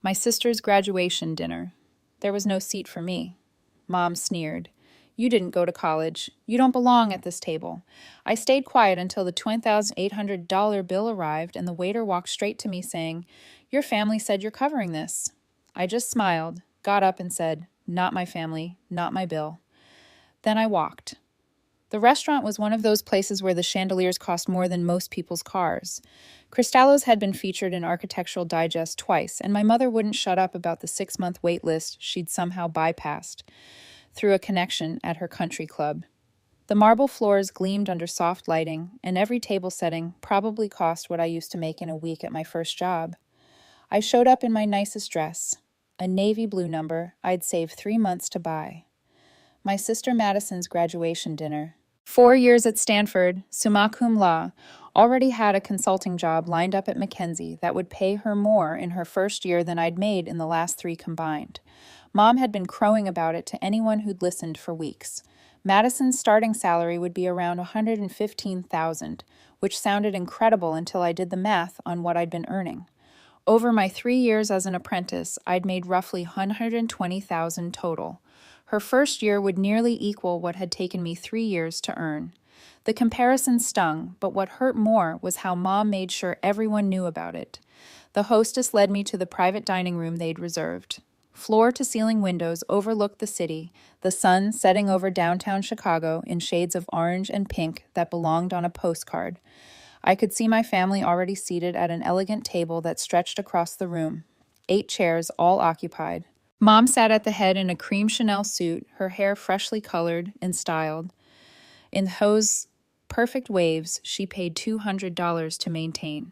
My sister's graduation dinner. There was no seat for me. Mom sneered. You didn't go to college. You don't belong at this table. I stayed quiet until the $2,800 bill arrived and the waiter walked straight to me saying, Your family said you're covering this. I just smiled, got up and said, Not my family, not my bill. Then I walked. The restaurant was one of those places where the chandeliers cost more than most people's cars. Cristallo's had been featured in Architectural Digest twice, and my mother wouldn't shut up about the 6-month wait list she'd somehow bypassed through a connection at her country club. The marble floors gleamed under soft lighting, and every table setting probably cost what I used to make in a week at my first job. I showed up in my nicest dress, a navy blue number I'd saved 3 months to buy. My sister Madison's graduation dinner. 4 years at Stanford, summa cum laude, already had a consulting job lined up at McKinsey that would pay her more in her first year than I'd made in the last 3 combined. Mom had been crowing about it to anyone who'd listened for weeks. Madison's starting salary would be around $115,000, which sounded incredible until I did the math on what I'd been earning. Over my 3 years as an apprentice, I'd made roughly $120,000 total. Her first year would nearly equal what had taken me 3 years to earn. The comparison stung, but what hurt more was how Mom made sure everyone knew about it. The hostess led me to the private dining room they'd reserved. Floor-to-ceiling windows overlooked the city, the sun setting over downtown Chicago in shades of orange and pink that belonged on a postcard. I could see my family already seated at an elegant table that stretched across the room. 8 chairs, all occupied. Mom sat at the head in a cream Chanel suit, her hair freshly colored and styled. In those perfect waves she paid $200 to maintain.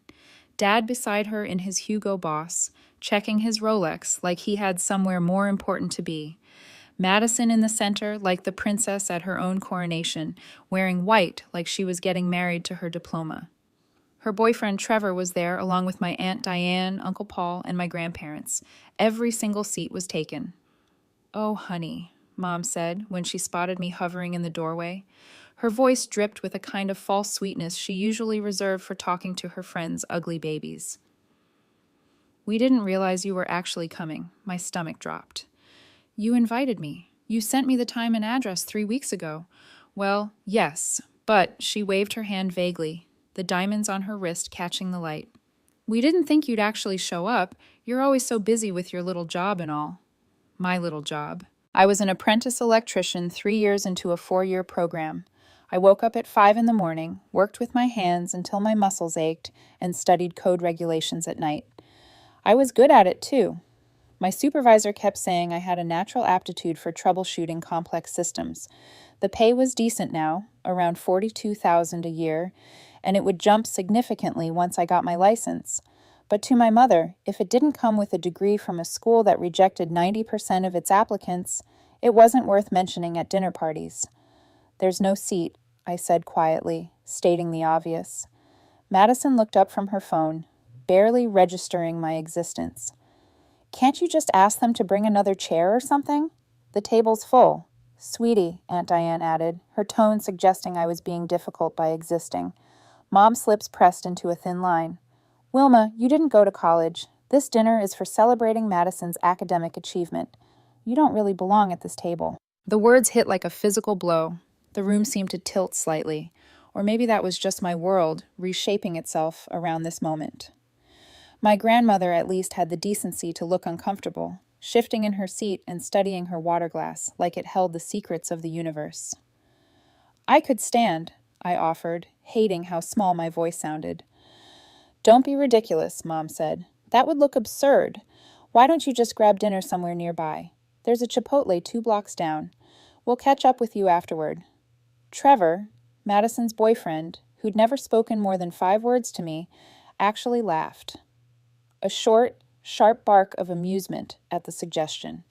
Dad beside her in his Hugo Boss, checking his Rolex like he had somewhere more important to be. Madison in the center like the princess at her own coronation, wearing white like she was getting married to her diploma. Her boyfriend Trevor was there along with my Aunt Diane, Uncle Paul, and my grandparents. Every single seat was taken. "Oh, honey," Mom said when she spotted me hovering in the doorway. Her voice dripped with a kind of false sweetness she usually reserved for talking to her friends' ugly babies. "We didn't realize you were actually coming." My stomach dropped. "You invited me. You sent me the time and address 3 weeks ago." "Well, yes, but," she waved her hand vaguely, the diamonds on her wrist catching the light. "We didn't think you'd actually show up. You're always so busy with your little job and all." My little job. I was an apprentice electrician 3 years into a 4-year program. I woke up at 5 in the morning, worked with my hands until my muscles ached, and studied code regulations at night. I was good at it, too. My supervisor kept saying I had a natural aptitude for troubleshooting complex systems. The pay was decent now, around $42,000 a year, and it would jump significantly once I got my license. But to my mother, if it didn't come with a degree from a school that rejected 90% of its applicants, it wasn't worth mentioning at dinner parties. "There's no seat," I said quietly, stating the obvious. Madison looked up from her phone, barely registering my existence. "Can't you just ask them to bring another chair or something? The table's full." "Sweetie," Aunt Diane added, her tone suggesting I was being difficult by existing. Mom's lips pressed into a thin line. "Wilma, you didn't go to college. This dinner is for celebrating Madison's academic achievement. You don't really belong at this table." The words hit like a physical blow. The room seemed to tilt slightly, or maybe that was just my world reshaping itself around this moment. My grandmother at least had the decency to look uncomfortable, shifting in her seat and studying her water glass like it held the secrets of the universe. "I could stand," I offered, hating how small my voice sounded. "Don't be ridiculous," Mom said. "That would look absurd. Why don't you just grab dinner somewhere nearby? There's a Chipotle 2 blocks down. We'll catch up with you afterward." Trevor, Madison's boyfriend, who'd never spoken more than 5 words to me, actually laughed. A short, sharp bark of amusement at the suggestion.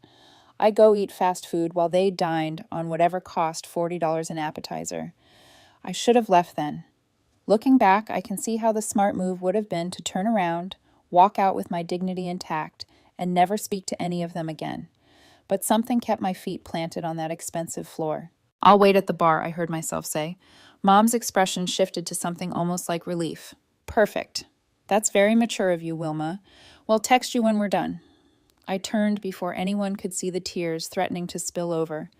I go eat fast food while they dined on whatever cost $40 an appetizer. I should have left then. Looking back, I can see how the smart move would have been to turn around, walk out with my dignity intact, and never speak to any of them again. But something kept my feet planted on that expensive floor. "I'll wait at the bar," I heard myself say. Mom's expression shifted to something almost like relief. "Perfect. That's very mature of you, Wilma. We'll text you when we're done." I turned before anyone could see the tears threatening to spill over.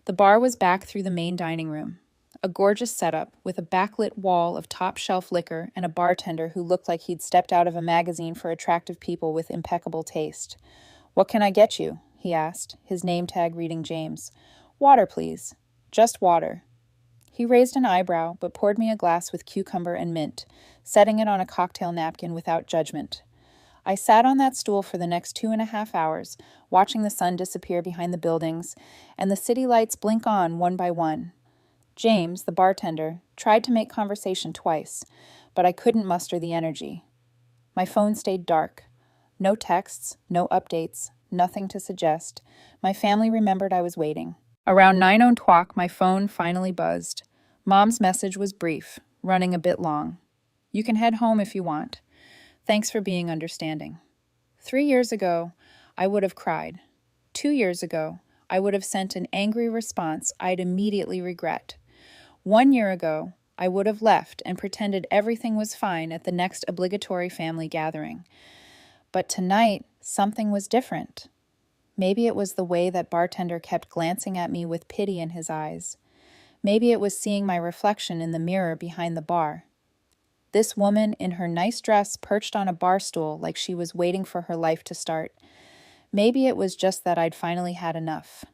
The bar was back through the main dining room. A gorgeous setup with a backlit wall of top-shelf liquor and a bartender who looked like he'd stepped out of a magazine for attractive people with impeccable taste. "What can I get you?" he asked, his name tag reading James. "Water, please." "Just water." He raised an eyebrow, but poured me a glass with cucumber and mint, setting it on a cocktail napkin without judgment. I sat on that stool for the next 2.5 hours, watching the sun disappear behind the buildings and the city lights blink on one by one. James, the bartender, tried to make conversation twice, but I couldn't muster the energy. My phone stayed dark. No texts, no updates, nothing to suggest. My family remembered I was waiting. Around 9:00, my phone finally buzzed. Mom's message was brief, running a bit long. "You can head home if you want. Thanks for being understanding." 3 years ago, I would have cried. 2 years ago, I would have sent an angry response I'd immediately regret. 1 year ago, I would have left and pretended everything was fine at the next obligatory family gathering. But tonight, something was different. Maybe it was the way that bartender kept glancing at me with pity in his eyes. Maybe it was seeing my reflection in the mirror behind the bar. This woman in her nice dress perched on a bar stool like she was waiting for her life to start. Maybe it was just that I'd finally had enough.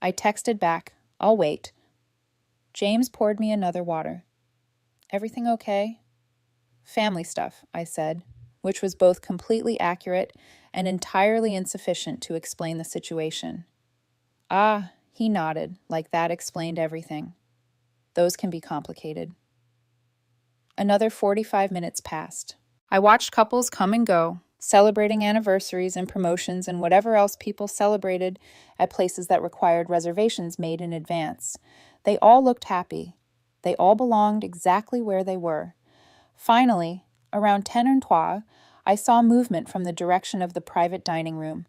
I texted back, "I'll wait." James poured me another water. "Everything okay?" "Family stuff," I said, which was both completely accurate and entirely insufficient to explain the situation. "Ah," he nodded, like that explained everything. "Those can be complicated." Another 45 minutes passed. I watched couples come and go, celebrating anniversaries and promotions and whatever else people celebrated at places that required reservations made in advance. They all looked happy. They all belonged exactly where they were. Finally, around 10:03, I saw movement from the direction of the private dining room.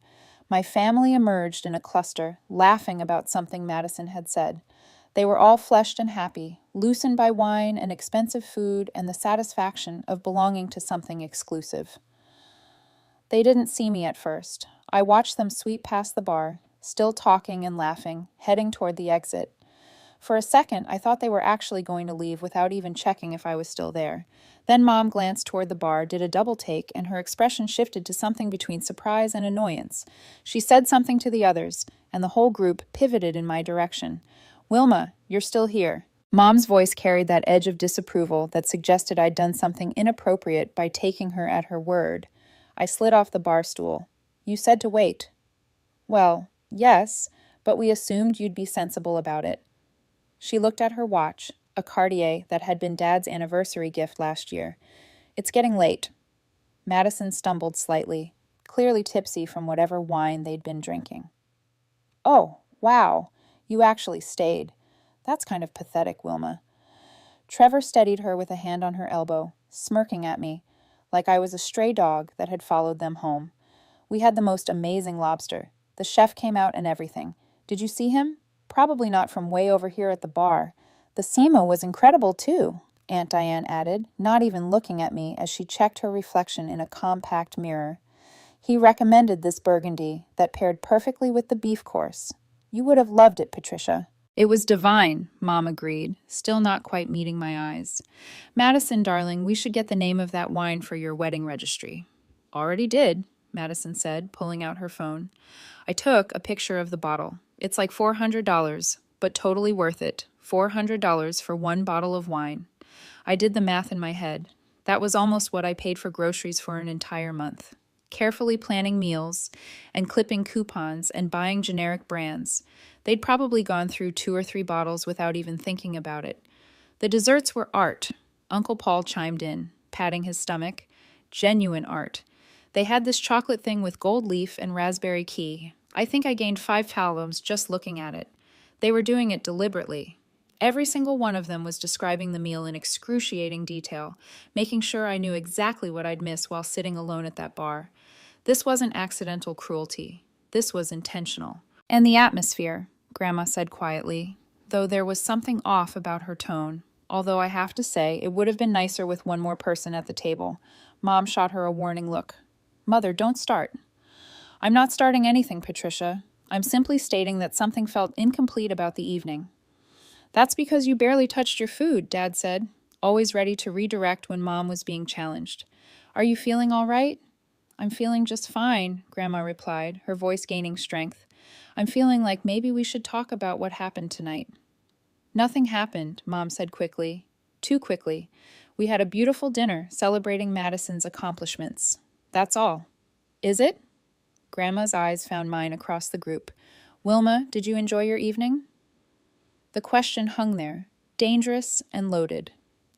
My family emerged in a cluster, laughing about something Madison had said. They were all flushed and happy, loosened by wine and expensive food and the satisfaction of belonging to something exclusive. They didn't see me at first. I watched them sweep past the bar, still talking and laughing, heading toward the exit. For a second, I thought they were actually going to leave without even checking if I was still there. Then Mom glanced toward the bar, did a double take, and her expression shifted to something between surprise and annoyance. She said something to the others, and the whole group pivoted in my direction. "Wilma, you're still here." Mom's voice carried that edge of disapproval that suggested I'd done something inappropriate by taking her at her word. I slid off the bar stool. "You said to wait." "Well, yes, but we assumed you'd be sensible about it." She looked at her watch, a Cartier that had been Dad's anniversary gift last year. "It's getting late." Madison stumbled slightly, clearly tipsy from whatever wine they'd been drinking. "Oh, wow. You actually stayed. That's kind of pathetic, Wilma." Trevor steadied her with a hand on her elbow, smirking at me, like I was a stray dog that had followed them home. "We had the most amazing lobster. The chef came out and everything. Did you see him? Probably not from way over here at the bar. The Sema was incredible, too," Aunt Diane added, not even looking at me as she checked her reflection in a compact mirror. "He recommended this burgundy that paired perfectly with the beef course. You would have loved it, Patricia." "It was divine," Mom agreed, still not quite meeting my eyes. "Madison, darling, we should get the name of that wine for your wedding registry." "Already did," Madison said, pulling out her phone. I took a picture of the bottle. "It's like $400, but totally worth it. $400 for one bottle of wine." I did the math in my head. That was almost what I paid for groceries for an entire month. Carefully planning meals and clipping coupons and buying generic brands. They'd probably gone through 2 or 3 bottles without even thinking about it. The desserts were art. Uncle Paul chimed in, patting his stomach. Genuine art. They had this chocolate thing with gold leaf and raspberry key. I think I gained 5 pounds just looking at it. They were doing it deliberately. Every single one of them was describing the meal in excruciating detail, making sure I knew exactly what I'd miss while sitting alone at that bar. This wasn't accidental cruelty. This was intentional. "And the atmosphere," Grandma said quietly, though there was something off about her tone. Although I have to say, it would have been nicer with one more person at the table. Mom shot her a warning look. "Mother, don't start." I'm not starting anything, Patricia. I'm simply stating that something felt incomplete about the evening. That's because you barely touched your food, Dad said, always ready to redirect when Mom was being challenged. Are you feeling all right? I'm feeling just fine, Grandma replied, her voice gaining strength. I'm feeling like maybe we should talk about what happened tonight. Nothing happened, Mom said quickly. Too quickly. We had a beautiful dinner celebrating Madison's accomplishments. That's all. Is it? Grandma's eyes found mine across the group. Wilma, did you enjoy your evening? The question hung there, dangerous and loaded.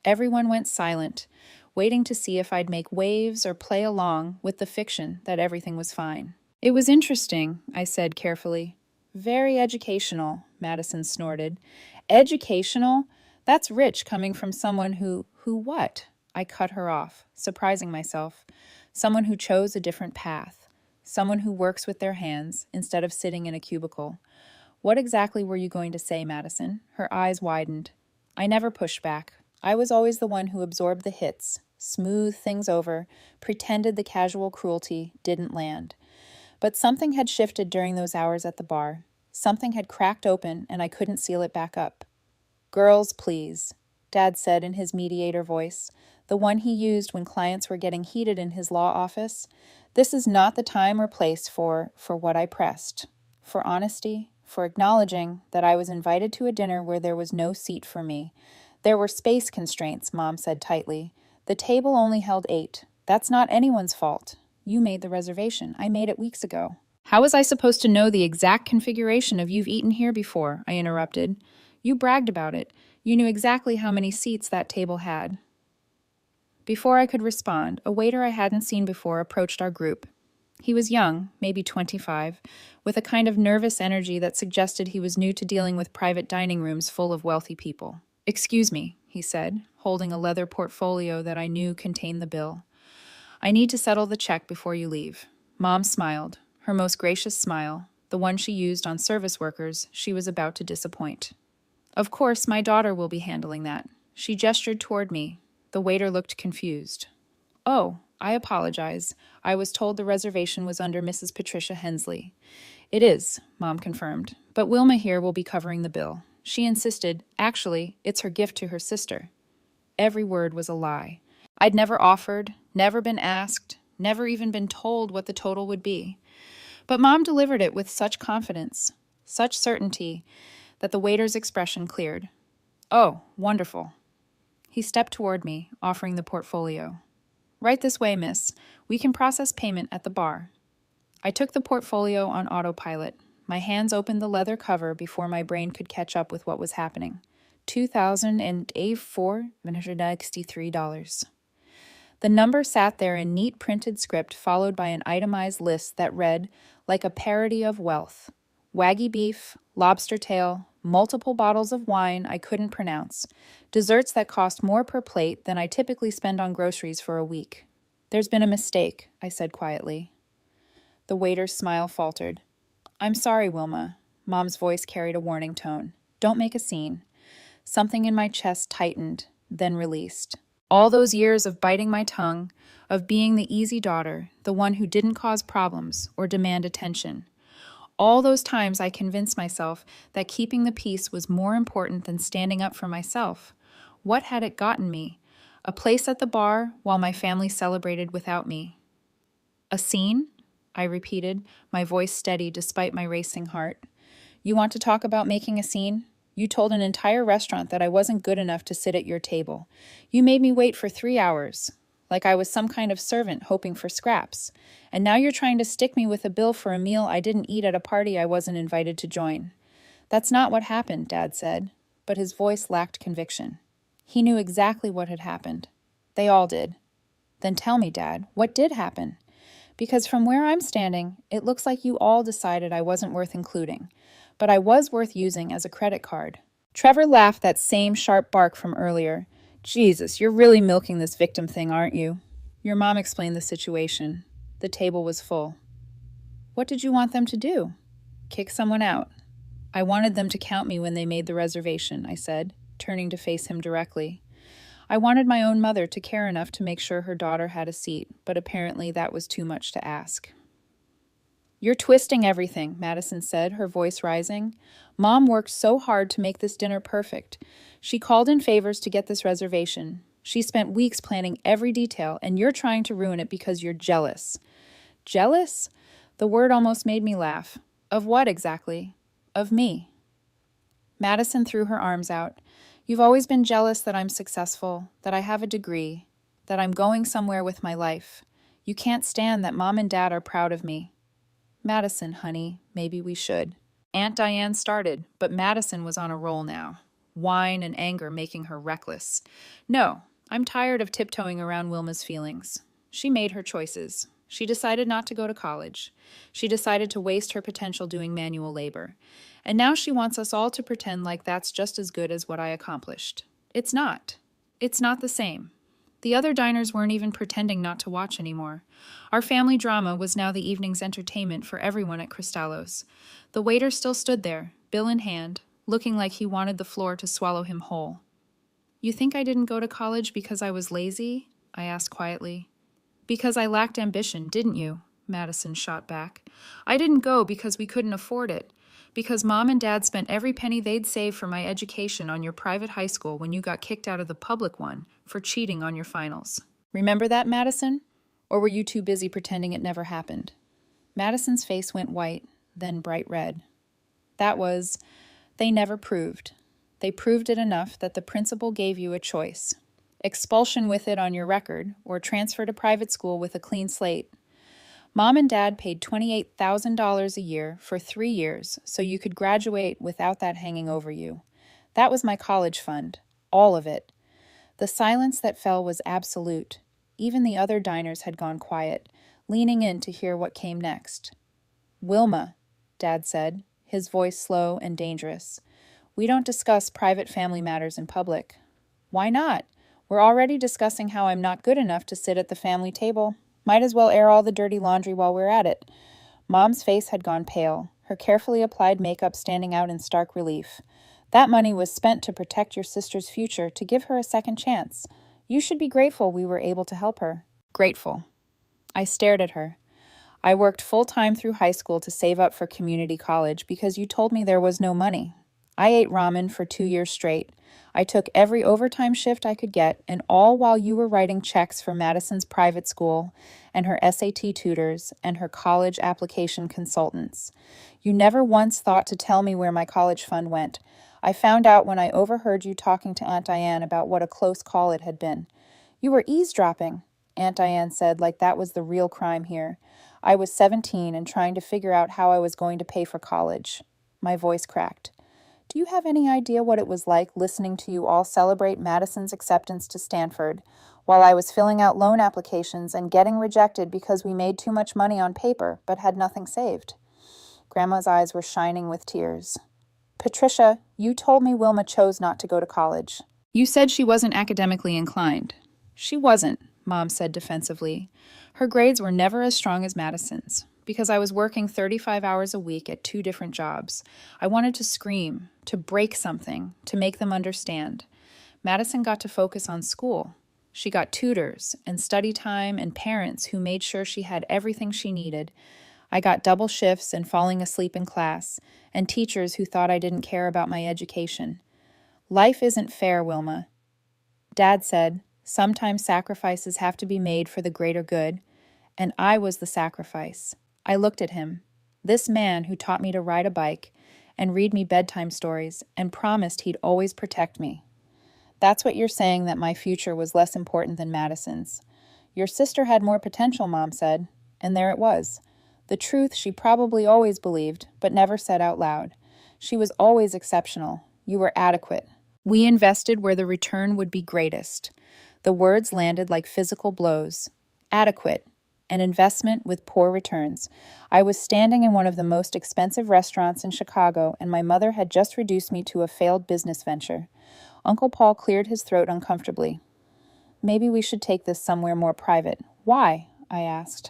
Everyone went silent, waiting to see if I'd make waves or play along with the fiction that everything was fine. It was interesting, I said carefully. Very educational, Madison snorted. Educational? That's rich coming from someone who what? I cut her off, surprising myself. Someone who chose a different path. Someone who works with their hands instead of sitting in a cubicle. What exactly were you going to say, Madison? Her eyes widened. I never pushed back. I was always the one who absorbed the hits, smoothed things over, pretended the casual cruelty didn't land. But something had shifted during those hours at the bar. Something had cracked open and I couldn't seal it back up. Girls, please, Dad said in his mediator voice, the one he used when clients were getting heated in his law office. This is not the time or place for what I pressed. For honesty, for acknowledging that I was invited to a dinner where there was no seat for me. There were space constraints, Mom said tightly. The table only held 8. That's not anyone's fault. You made the reservation. I made it weeks ago. How was I supposed to know the exact configuration of you've eaten here before? I interrupted. You bragged about it. You knew exactly how many seats that table had. Before I could respond, a waiter I hadn't seen before approached our group. He was young, maybe 25, with a kind of nervous energy that suggested he was new to dealing with private dining rooms full of wealthy people. Excuse me, he said, holding a leather portfolio that I knew contained the bill. I need to settle the check before you leave. Mom smiled, her most gracious smile, the one she used on service workers she was about to disappoint. Of course, my daughter will be handling that. She gestured toward me. The waiter looked confused. Oh, I apologize. I was told the reservation was under Mrs. Patricia Hensley. It is, Mom confirmed, but Wilma here will be covering the bill. She insisted, actually, it's her gift to her sister. Every word was a lie. I'd never offered, never been asked, never even been told what the total would be. But Mom delivered it with such confidence, such certainty, that the waiter's expression cleared. Oh, wonderful. He stepped toward me, offering the portfolio. Right this way, miss. We can process payment at the bar. I took the portfolio on autopilot. My hands opened the leather cover before my brain could catch up with what was happening. $2,084.63. The number sat there in neat printed script followed by an itemized list that read like a parody of wealth. Wagyu beef, lobster tail, multiple bottles of wine I couldn't pronounce, desserts that cost more per plate than I typically spend on groceries for a week. There's been a mistake, I said quietly. The waiter's smile faltered. I'm sorry, Wilma. Mom's voice carried a warning tone. Don't make a scene. Something in my chest tightened, then released. All those years of biting my tongue, of being the easy daughter, the one who didn't cause problems or demand attention. All those times I convinced myself that keeping the peace was more important than standing up for myself. What had it gotten me? A place at the bar while my family celebrated without me. A scene? I repeated, my voice steady despite my racing heart. You want to talk about making a scene? You told an entire restaurant that I wasn't good enough to sit at your table. You made me wait for 3 hours, like I was some kind of servant hoping for scraps. And now you're trying to stick me with a bill for a meal I didn't eat at a party I wasn't invited to join. That's not what happened, Dad said, but his voice lacked conviction. He knew exactly what had happened. They all did. Then tell me, Dad, what did happen? Because from where I'm standing, it looks like you all decided I wasn't worth including, but I was worth using as a credit card. Trevor laughed that same sharp bark from earlier. Jesus, you're really milking this victim thing, aren't you? Your mom explained the situation. The table was full. What did you want them to do? Kick someone out. I wanted them to count me when they made the reservation, I said, turning to face him directly. I wanted my own mother to care enough to make sure her daughter had a seat, but apparently that was too much to ask. You're twisting everything, Madison said, her voice rising. Mom worked so hard to make this dinner perfect. She called in favors to get this reservation. She spent weeks planning every detail, and you're trying to ruin it because you're jealous. Jealous? The word almost made me laugh. Of what exactly? Of me. Madison threw her arms out. You've always been jealous that I'm successful, that I have a degree, that I'm going somewhere with my life. You can't stand that Mom and Dad are proud of me. Madison, honey, maybe we should. Aunt Diane started, but Madison was on a roll now. Wine and anger making her reckless. No, I'm tired of tiptoeing around Wilma's feelings. She made her choices. She decided not to go to college. She decided to waste her potential doing manual labor. And now she wants us all to pretend like that's just as good as what I accomplished. It's not. It's not the same. The other diners weren't even pretending not to watch anymore. Our family drama was now the evening's entertainment for everyone at Cristallo's. The waiter still stood there, bill in hand, looking like he wanted the floor to swallow him whole. You think I didn't go to college because I was lazy? I asked quietly. Because I lacked ambition, didn't you? Madison shot back. I didn't go because we couldn't afford it. Because Mom and Dad spent every penny they'd saved for my education on your private high school when you got kicked out of the public one for cheating on your finals. Remember that, Madison? Or were you too busy pretending it never happened? Madison's face went white, then bright red. That was, they never proved. They proved it enough that the principal gave you a choice. Expulsion with it on your record, or transfer to private school with a clean slate. Mom and Dad paid $28,000 a year for 3 years so you could graduate without that hanging over you. That was my college fund, all of it. The silence that fell was absolute. Even the other diners had gone quiet, leaning in to hear what came next. Wilma, Dad said, his voice slow and dangerous. We don't discuss private family matters in public. Why not? We're already discussing how I'm not good enough to sit at the family table. Might as well air all the dirty laundry while we're at it. Mom's face had gone pale, her carefully applied makeup standing out in stark relief. That money was spent to protect your sister's future, to give her a second chance. You should be grateful we were able to help her. Grateful. I stared at her. I worked full-time through high school to save up for community college because you told me there was no money. I ate ramen for 2 years straight. I took every overtime shift I could get, and all while you were writing checks for Madison's private school and her SAT tutors and her college application consultants. You never once thought to tell me where my college fund went. I found out when I overheard you talking to Aunt Diane about what a close call it had been. You were eavesdropping, Aunt Diane said, like that was the real crime here. I was 17 and trying to figure out how I was going to pay for college. My voice cracked. Do you have any idea what it was like listening to you all celebrate Madison's acceptance to Stanford, while I was filling out loan applications and getting rejected because we made too much money on paper but had nothing saved? Grandma's eyes were shining with tears. Patricia, you told me Wilma chose not to go to college. You said she wasn't academically inclined. She wasn't, Mom said defensively. Her grades were never as strong as Madison's. Because I was working 35 hours a week at 2 different jobs. I wanted to scream, to break something, to make them understand. Madison got to focus on school. She got tutors and study time and parents who made sure she had everything she needed. I got double shifts and falling asleep in class, and teachers who thought I didn't care about my education. Life isn't fair, Wilma. Dad said, sometimes sacrifices have to be made for the greater good, and I was the sacrifice. I looked at him, this man who taught me to ride a bike and read me bedtime stories and promised he'd always protect me. That's what you're saying, that my future was less important than Madison's. Your sister had more potential, Mom said, and there it was. The truth she probably always believed, but never said out loud. She was always exceptional. You were adequate. We invested where the return would be greatest. The words landed like physical blows. Adequate. An investment with poor returns. I was standing in one of the most expensive restaurants in Chicago, and my mother had just reduced me to a failed business venture. Uncle Paul cleared his throat uncomfortably. Maybe we should take this somewhere more private. Why? I asked.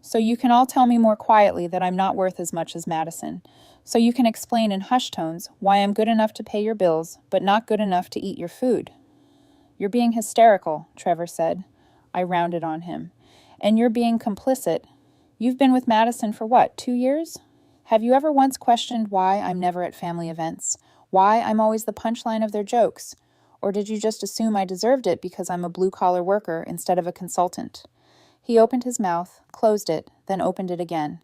So you can all tell me more quietly that I'm not worth as much as Madison. So you can explain in hushed tones why I'm good enough to pay your bills, but not good enough to eat your food. You're being hysterical, Trevor said. I rounded on him. And you're being complicit. You've been with Madison for what, 2 years? Have you ever once questioned why I'm never at family events? Why I'm always the punchline of their jokes? Or did you just assume I deserved it because I'm a blue-collar worker instead of a consultant? He opened his mouth, closed it, then opened it again.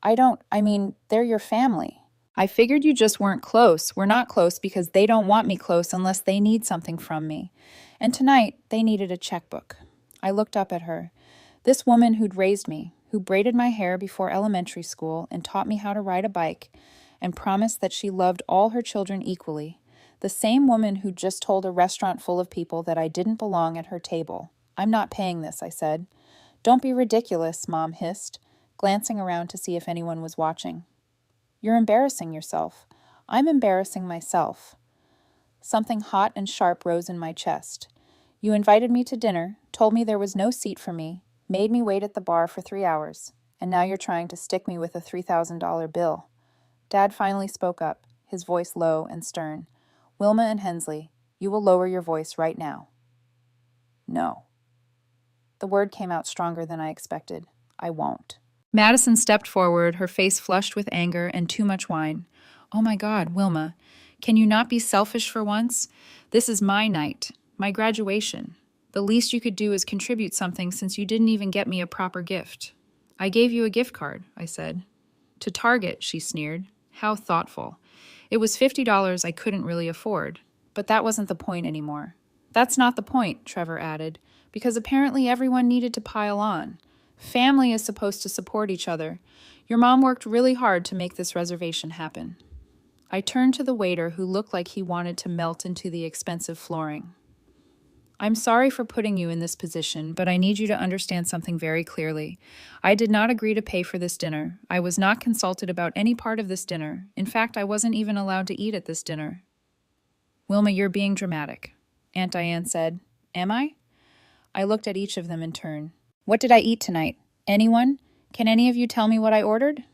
They're your family. I figured you just weren't close. We're not close because they don't want me close unless they need something from me. And tonight, they needed a checkbook. I looked up at her. This woman who'd raised me, who braided my hair before elementary school and taught me how to ride a bike, and promised that she loved all her children equally. The same woman who just told a restaurant full of people that I didn't belong at her table. I'm not paying this, I said. Don't be ridiculous, Mom hissed, glancing around to see if anyone was watching. You're embarrassing yourself. I'm embarrassing myself. Something hot and sharp rose in my chest. You invited me to dinner, told me there was no seat for me, made me wait at the bar for 3 hours, and now you're trying to stick me with a $3,000 bill. Dad finally spoke up, his voice low and stern. Wilma and Hensley, you will lower your voice right now. No. The word came out stronger than I expected. I won't. Madison stepped forward, her face flushed with anger and too much wine. Oh my God, Wilma, can you not be selfish for once? This is my night, my graduation. The least you could do is contribute something since you didn't even get me a proper gift. I gave you a gift card, I said. To Target, she sneered. How thoughtful. It was $50 I couldn't really afford, but that wasn't the point anymore. That's not the point, Trevor added, because apparently everyone needed to pile on. Family is supposed to support each other. Your mom worked really hard to make this reservation happen. I turned to the waiter who looked like he wanted to melt into the expensive flooring. I'm sorry for putting you in this position, but I need you to understand something very clearly. I did not agree to pay for this dinner. I was not consulted about any part of this dinner. In fact, I wasn't even allowed to eat at this dinner. Wilma, you're being dramatic, Aunt Diane said. Am I? I looked at each of them in turn. What did I eat tonight? Anyone? Can any of you tell me what I ordered?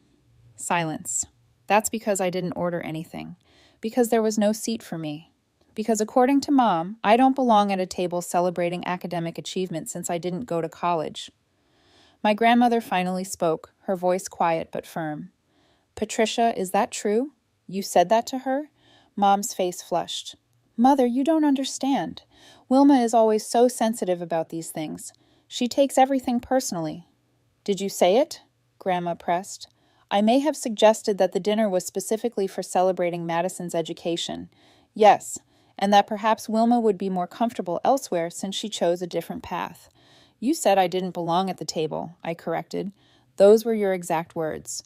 Silence. That's because I didn't order anything. Because there was no seat for me. Because according to Mom, I don't belong at a table celebrating academic achievement since I didn't go to college. My grandmother finally spoke, her voice quiet but firm. Patricia, is that true? You said that to her? Mom's face flushed. Mother, you don't understand. Wilma is always so sensitive about these things. She takes everything personally. Did you say it? Grandma pressed. I may have suggested that the dinner was specifically for celebrating Madison's education. Yes, and that perhaps Wilma would be more comfortable elsewhere since she chose a different path. You said I didn't belong at the table, I corrected. Those were your exact words.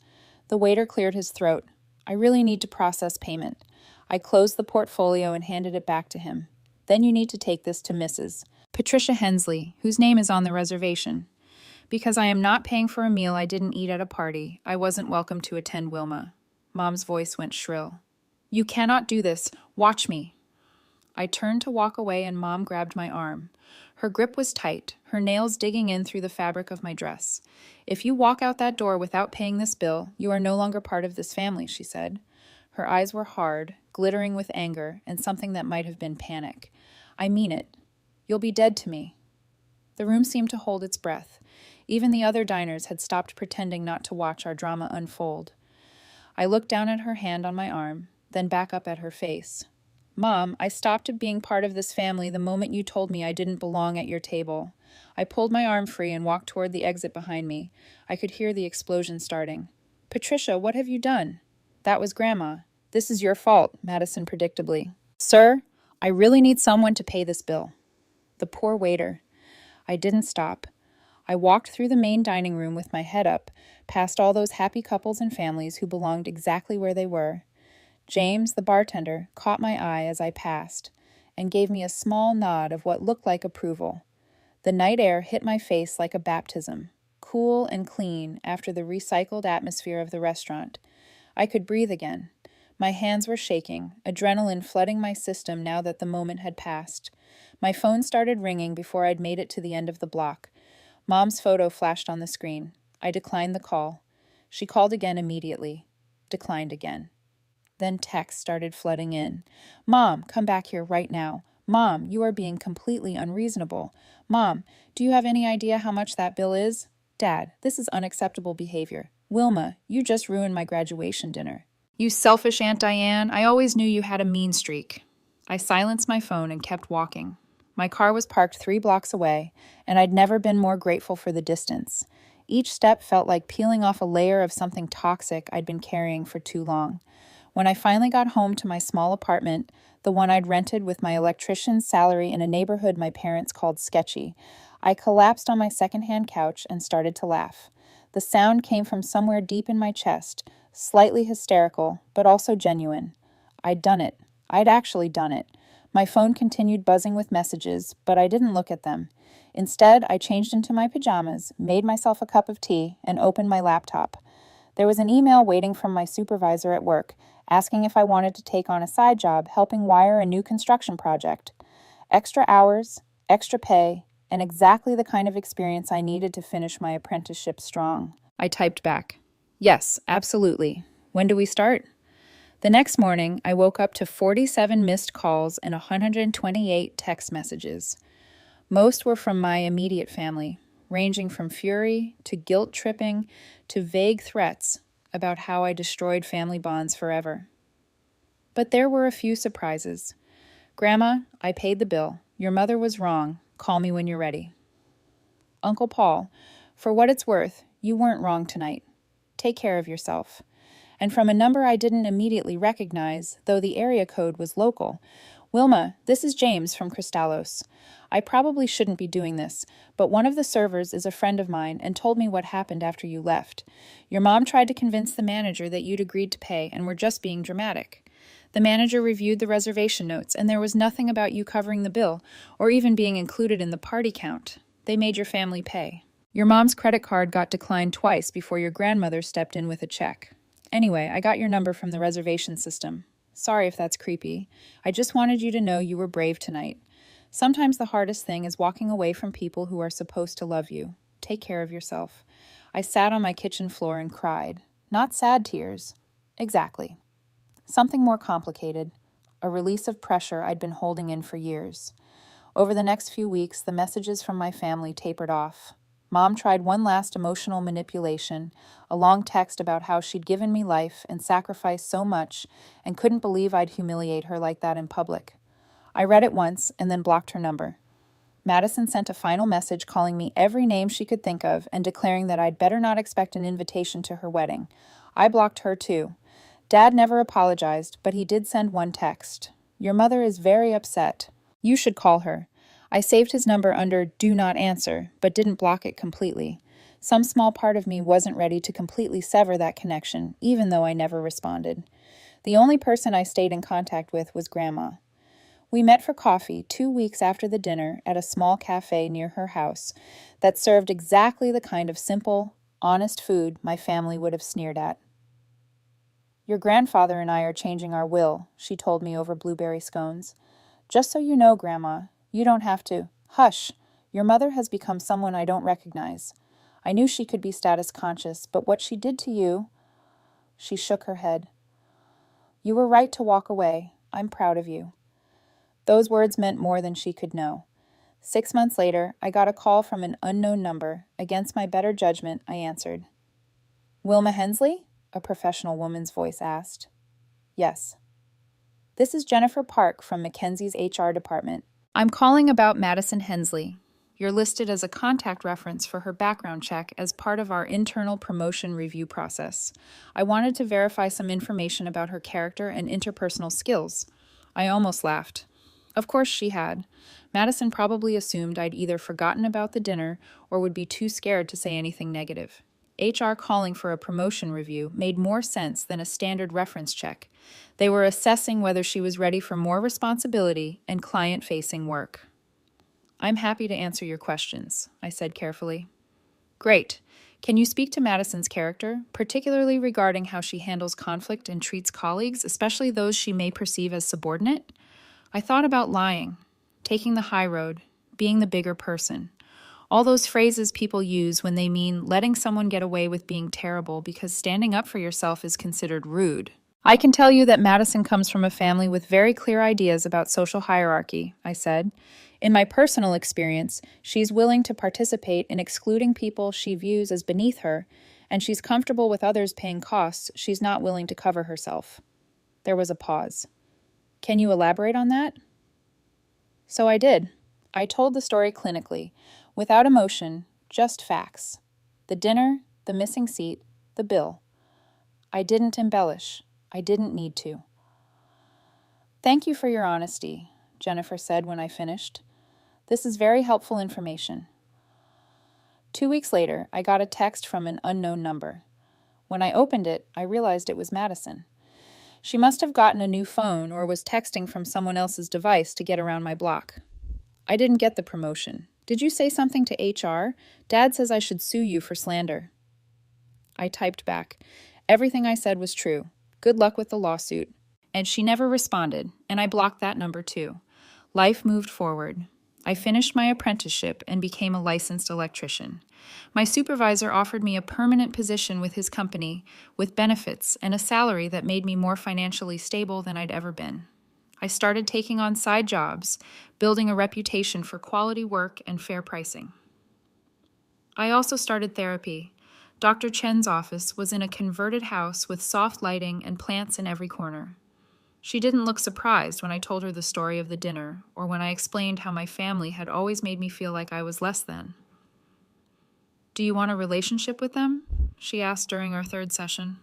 The waiter cleared his throat. I really need to process payment. I closed the portfolio and handed it back to him. Then you need to take this to Mrs. Patricia Hensley, whose name is on the reservation. Because I am not paying for a meal I didn't eat at a party, I wasn't welcome to attend Wilma. Mom's voice went shrill. You cannot do this. Watch me. I turned to walk away and Mom grabbed my arm. Her grip was tight, her nails digging in through the fabric of my dress. If you walk out that door without paying this bill, you are no longer part of this family, she said. Her eyes were hard, glittering with anger and something that might have been panic. I mean it. You'll be dead to me. The room seemed to hold its breath. Even the other diners had stopped pretending not to watch our drama unfold. I looked down at her hand on my arm, then back up at her face. Mom, I stopped being part of this family the moment you told me I didn't belong at your table. I pulled my arm free and walked toward the exit behind me. I could hear the explosion starting. Patricia, what have you done? That was Grandma. This is your fault, Madison predictably. Sir, I really need someone to pay this bill. The poor waiter. I didn't stop. I walked through the main dining room with my head up, past all those happy couples and families who belonged exactly where they were. James, the bartender, caught my eye as I passed and gave me a small nod of what looked like approval. The night air hit my face like a baptism, cool and clean after the recycled atmosphere of the restaurant. I could breathe again. My hands were shaking, adrenaline flooding my system now that the moment had passed. My phone started ringing before I'd made it to the end of the block. Mom's photo flashed on the screen. I declined the call. She called again immediately. Declined again. Then texts started flooding in. Mom, come back here right now. Mom, you are being completely unreasonable. Mom, do you have any idea how much that bill is? Dad, this is unacceptable behavior. Wilma, you just ruined my graduation dinner. You selfish Aunt Diane, I always knew you had a mean streak. I silenced my phone and kept walking. My car was parked 3 blocks away, and I'd never been more grateful for the distance. Each step felt like peeling off a layer of something toxic I'd been carrying for too long. When I finally got home to my small apartment, the one I'd rented with my electrician's salary in a neighborhood my parents called sketchy, I collapsed on my secondhand couch and started to laugh. The sound came from somewhere deep in my chest, slightly hysterical, but also genuine. I'd done it. I'd actually done it. My phone continued buzzing with messages, but I didn't look at them. Instead, I changed into my pajamas, made myself a cup of tea, and opened my laptop. There was an email waiting from my supervisor at work, asking if I wanted to take on a side job helping wire a new construction project. Extra hours, extra pay, and exactly the kind of experience I needed to finish my apprenticeship strong. I typed back, "Yes, absolutely. When do we start?" The next morning, I woke up to 47 missed calls and 128 text messages. Most were from my immediate family, ranging from fury to guilt-tripping to vague threats about how I destroyed family bonds forever. But there were a few surprises. "Grandma, I paid the bill. Your mother was wrong. Call me when you're ready." "Uncle Paul, for what it's worth, you weren't wrong tonight. Take care of yourself." And from a number I didn't immediately recognize, though the area code was local. "Wilma, this is James from Cristallos. I probably shouldn't be doing this, but one of the servers is a friend of mine and told me what happened after you left. Your mom tried to convince the manager that you'd agreed to pay and were just being dramatic. The manager reviewed the reservation notes, and there was nothing about you covering the bill or even being included in the party count. They made your family pay. Your mom's credit card got declined twice before your grandmother stepped in with a check. Anyway, I got your number from the reservation system. Sorry if that's creepy. I just wanted you to know you were brave tonight. Sometimes the hardest thing is walking away from people who are supposed to love you. Take care of yourself." I sat on my kitchen floor and cried. Not sad tears. Exactly. Something more complicated. A release of pressure I'd been holding in for years. Over the next few weeks, the messages from my family tapered off. Mom tried one last emotional manipulation, a long text about how she'd given me life and sacrificed so much and couldn't believe I'd humiliate her like that in public. I read it once and then blocked her number. Madison sent a final message calling me every name she could think of and declaring that I'd better not expect an invitation to her wedding. I blocked her too. Dad never apologized, but he did send one text. "Your mother is very upset. You should call her." I saved his number under "Do Not Answer," but didn't block it completely. Some small part of me wasn't ready to completely sever that connection, even though I never responded. The only person I stayed in contact with was Grandma. We met for coffee 2 weeks after the dinner at a small cafe near her house that served exactly the kind of simple, honest food my family would have sneered at. "Your grandfather and I are changing our will," she told me over blueberry scones. "Just so you know, Grandma, you don't have to." "Hush! Your mother has become someone I don't recognize. I knew she could be status conscious, but what she did to you—" She shook her head. "You were right to walk away. I'm proud of you." Those words meant more than she could know. 6 months later, I got a call from an unknown number. Against my better judgment, I answered. "Wilma Hensley?" a professional woman's voice asked. "Yes." "This is Jennifer Park from Mackenzie's HR department. I'm calling about Madison Hensley. You're listed as a contact reference for her background check as part of our internal promotion review process. I wanted to verify some information about her character and interpersonal skills." I almost laughed. Of course she had. Madison probably assumed I'd either forgotten about the dinner or would be too scared to say anything negative. HR calling for a promotion review made more sense than a standard reference check. They were assessing whether she was ready for more responsibility and client-facing work. "I'm happy to answer your questions," I said carefully. "Great. Can you speak to Madison's character, particularly regarding how she handles conflict and treats colleagues, especially those she may perceive as subordinate?" I thought about lying, taking the high road, being the bigger person. All those phrases people use when they mean letting someone get away with being terrible because standing up for yourself is considered rude. "I can tell you that Madison comes from a family with very clear ideas about social hierarchy," I said. In my personal experience, she's willing to participate in excluding people she views as beneath her, and she's comfortable with others paying costs she's not willing to cover herself. There was a pause. Can you elaborate on that? So I did. I told the story clinically, without emotion, just facts. The dinner, the missing seat, the bill. I didn't embellish. I didn't need to. Thank you for your honesty, Jennifer said when I finished. This is very helpful information. 2 weeks later, I got a text from an unknown number. When I opened it, I realized it was Madison. She must have gotten a new phone or was texting from someone else's device to get around my block. I didn't get the promotion. Did you say something to HR? Dad says I should sue you for slander. I typed back. Everything I said was true. Good luck with the lawsuit. And she never responded, and I blocked that number too. Life moved forward. I finished my apprenticeship and became a licensed electrician. My supervisor offered me a permanent position with his company, with benefits and a salary that made me more financially stable than I'd ever been. I started taking on side jobs, building a reputation for quality work and fair pricing. I also started therapy. Dr. Chen's office was in a converted house with soft lighting and plants in every corner. She didn't look surprised when I told her the story of the dinner, or when I explained how my family had always made me feel like I was less than. Do you want a relationship with them? She asked during our third session.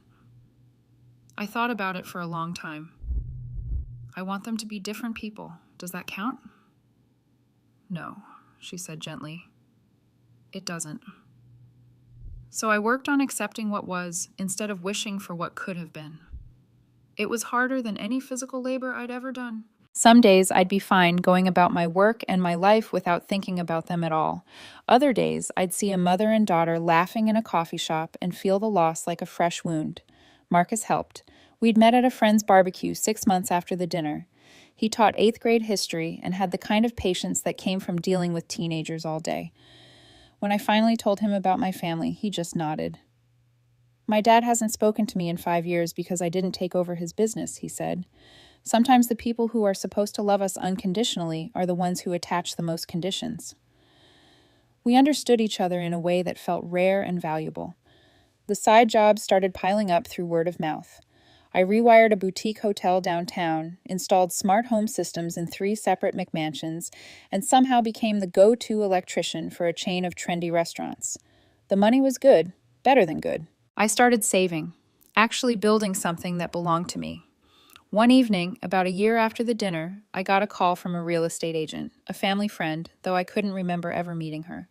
I thought about it for a long time. I want them to be different people. Does that count? No, she said gently. It doesn't. So I worked on accepting what was, instead of wishing for what could have been. It was harder than any physical labor I'd ever done. Some days I'd be fine going about my work and my life without thinking about them at all. Other days I'd see a mother and daughter laughing in a coffee shop and feel the loss like a fresh wound. Marcus helped. We'd met at a friend's barbecue 6 months after the dinner. He taught 8th grade history and had the kind of patience that came from dealing with teenagers all day. When I finally told him about my family, he just nodded. My dad hasn't spoken to me in 5 years because I didn't take over his business, he said. Sometimes the people who are supposed to love us unconditionally are the ones who attach the most conditions. We understood each other in a way that felt rare and valuable. The side jobs started piling up through word of mouth. I rewired a boutique hotel downtown, installed smart home systems in 3 separate McMansions, and somehow became the go-to electrician for a chain of trendy restaurants. The money was good, better than good. I started saving, actually building something that belonged to me. One evening, about a year after the dinner, I got a call from a real estate agent, a family friend, though I couldn't remember ever meeting her.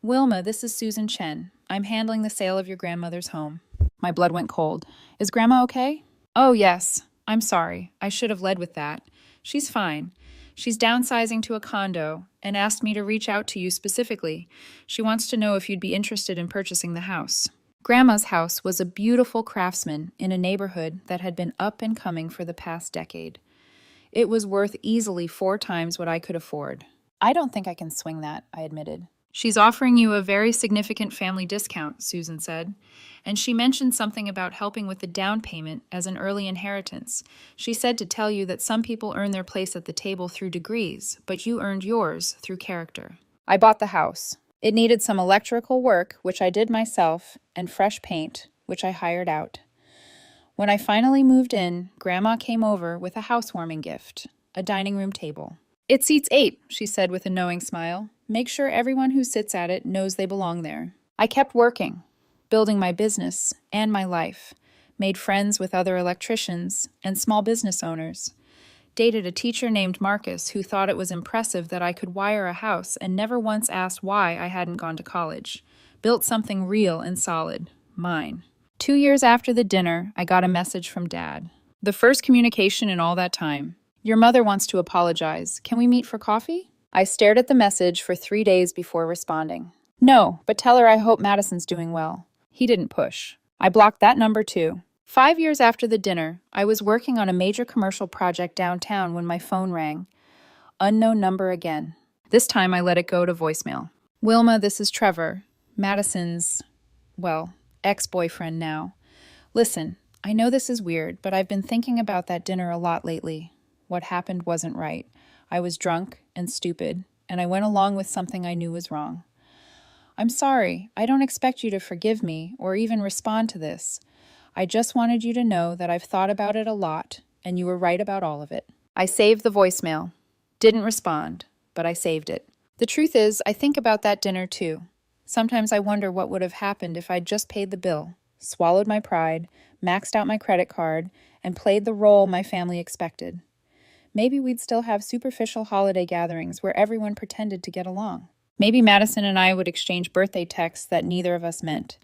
Wilma, this is Susan Chen. I'm handling the sale of your grandmother's home. My blood went cold. Is Grandma okay? Oh, yes. I'm sorry. I should have led with that. She's fine. She's downsizing to a condo and asked me to reach out to you specifically. She wants to know if you'd be interested in purchasing the house. Grandma's house was a beautiful craftsman in a neighborhood that had been up and coming for the past decade. It was worth easily 4 times what I could afford. I don't think I can swing that, I admitted. She's offering you a very significant family discount, Susan said, and she mentioned something about helping with the down payment as an early inheritance. She said to tell you that some people earn their place at the table through degrees, but you earned yours through character. I bought the house. It needed some electrical work, which I did myself, and fresh paint, which I hired out. When I finally moved in, Grandma came over with a housewarming gift, a dining room table. It seats 8, she said with a knowing smile. Make sure everyone who sits at it knows they belong there. I kept working, building my business and my life, made friends with other electricians and small business owners, dated a teacher named Marcus who thought it was impressive that I could wire a house and never once asked why I hadn't gone to college, built something real and solid, mine. 2 years after the dinner, I got a message from Dad. The first communication in all that time. Your mother wants to apologize. Can we meet for coffee? I stared at the message for 3 days before responding. No, but tell her I hope Madison's doing well. He didn't push. I blocked that number too. 5 years after the dinner, I was working on a major commercial project downtown when my phone rang. Unknown number again. This time I let it go to voicemail. Wilma, this is Trevor. Madison's, well, ex-boyfriend now. Listen, I know this is weird, but I've been thinking about that dinner a lot lately. What happened wasn't right. I was drunk and stupid. and I went along with something I knew was wrong. I'm sorry. I don't expect you to forgive me or even respond to this. I just wanted you to know that I've thought about it a lot, and you were right about all of it. I saved the voicemail. Didn't respond, but I saved it. The truth is, I think about that dinner too. Sometimes I wonder what would have happened if I'd just paid the bill, swallowed my pride, maxed out my credit card, and played the role my family expected. Maybe we'd still have superficial holiday gatherings where everyone pretended to get along. Maybe Madison and I would exchange birthday texts that neither of us meant.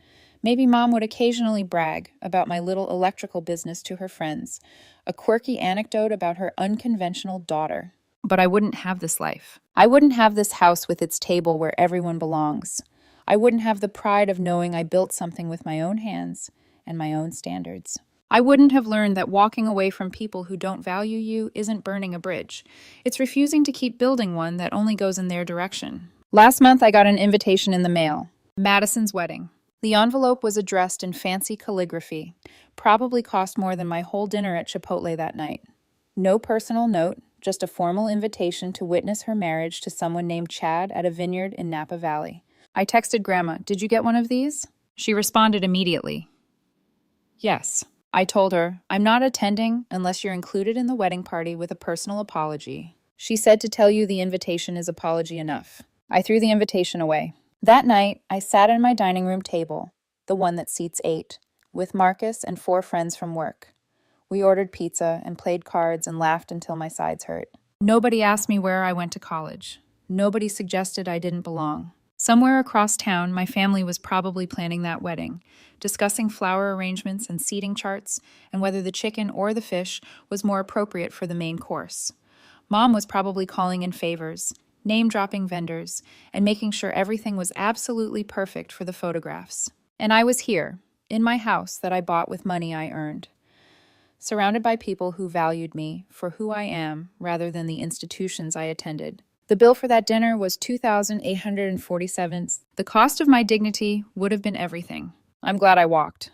Maybe Mom would occasionally brag about my little electrical business to her friends, a quirky anecdote about her unconventional daughter. But I wouldn't have this life. I wouldn't have this house with its table where everyone belongs. I wouldn't have the pride of knowing I built something with my own hands and my own standards. I wouldn't have learned that walking away from people who don't value you isn't burning a bridge. It's refusing to keep building one that only goes in their direction. Last month, I got an invitation in the mail. Madison's wedding. The envelope was addressed in fancy calligraphy. Probably cost more than my whole dinner at Chipotle that night. No personal note, just a formal invitation to witness her marriage to someone named Chad at a vineyard in Napa Valley. I texted Grandma, "Did you get one of these?" She responded immediately. Yes. I told her, "I'm not attending unless you're included in the wedding party with a personal apology." She said to tell you the invitation is apology enough. I threw the invitation away. That night, I sat at my dining room table, the one that seats 8, with Marcus and 4 friends from work. We ordered pizza and played cards and laughed until my sides hurt. Nobody asked me where I went to college. Nobody suggested I didn't belong. Somewhere across town, my family was probably planning that wedding, discussing flower arrangements and seating charts, and whether the chicken or the fish was more appropriate for the main course. Mom was probably calling in favors, name-dropping vendors, and making sure everything was absolutely perfect for the photographs. And I was here, in my house that I bought with money I earned, surrounded by people who valued me for who I am rather than the institutions I attended. The bill for that dinner was $2,847. The cost of my dignity would have been everything. I'm glad I walked.